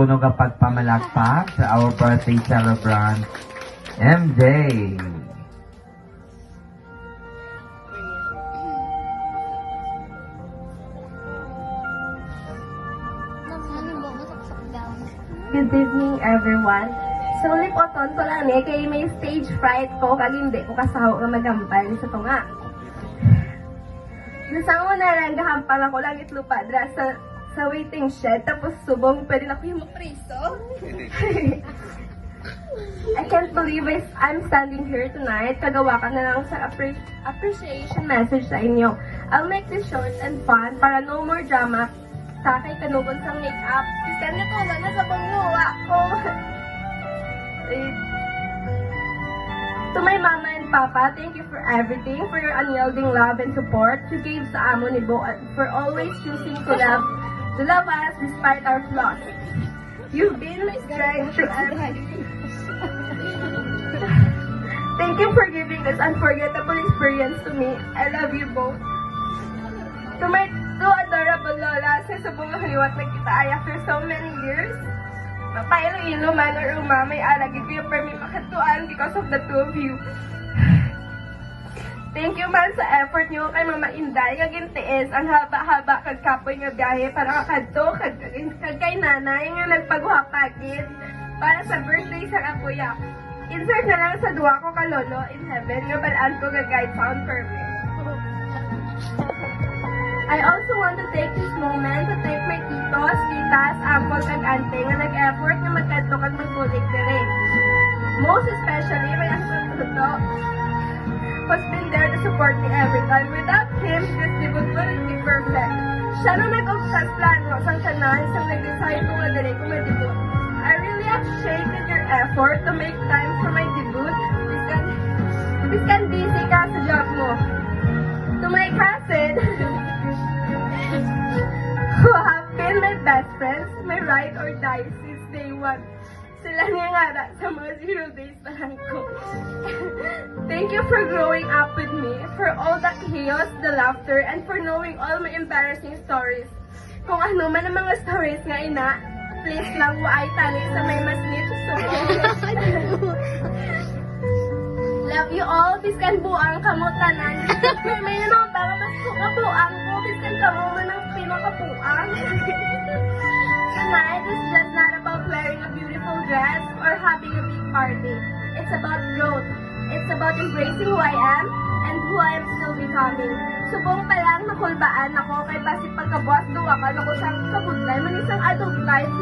tunog ang pagpamalakpak sa our birthday celebrant, MJ. Good evening, everyone. So, lipoton ko lang kay may stage fright ko, kag hindi ko kasaho nga magampal sa tunga. Nasang una lang, gahampal ako langit lupa dra sa waiting shed, tapos subong pwede na ko yung mapriso. I can't believe I'm standing here tonight. Kagawa ka na lang sa appreciation message sa inyo. I'll make this short and fun para no more drama. Sa akin kanubon sa make-up. Kasi niya ko na sa pangluwa ko. To my mama and papa, thank you for everything, for your unyielding love and support you gave sa amo ni Bo, at for always choosing to love us despite our flaws. You've been my strength through everything. Thank you for giving this unforgettable experience to me. I love you both. To my two adorable lolas, sa subong haliwat na kita ay after so many years. Mapailu-ilu man or umamay alagid ko yung permi makatuan because of the two of you. Thank you man sa effort nyo kay Mama Inday, kagintiis ang haba-haba kag kapoy nga biyahe para kakadto kag kay nanay nga nagpagwapagid para sa birthday sa kapuya. Insert na lang sa duwa ko ka lolo in heaven nga balaan ko ga-guide sound permit. I also want to take this moment to thank my titos, titas, uncle, and ante nga nag-effort na magkadto kag magbulik dire. Most especially my uncle Tuto, who's been there to support me every time. Without him, this debut wouldn't be perfect. Siya na nag-obsess plano sang tanan sang nag-decide ko nga dire ko mag-debut. I really appreciated your effort to make time for my debut. Biskan busy ka sa job mo. To my cousin, who have been my best friends, my ride or die since day one. Sila nga nga sa mga 0 days pa lang ko. Thank you for growing up with me, for all the chaos, the laughter, and for knowing all my embarrassing stories. Kung ano man ang mga stories nga ina, please lang waay tali sa may maslit. So, love you all. Biskan buang kamutanan. May naman para mas sukabuang ko. Biskan kamo man ang pinakabuang. Tonight is just not about wearing a beautiful dress or having a big party. It's about growth. It's about embracing who I am and who I am still becoming. Subong pa lang nakulbaan ako kay basi pagkabuas duwa ka ako sa kabudlay man isang adult life.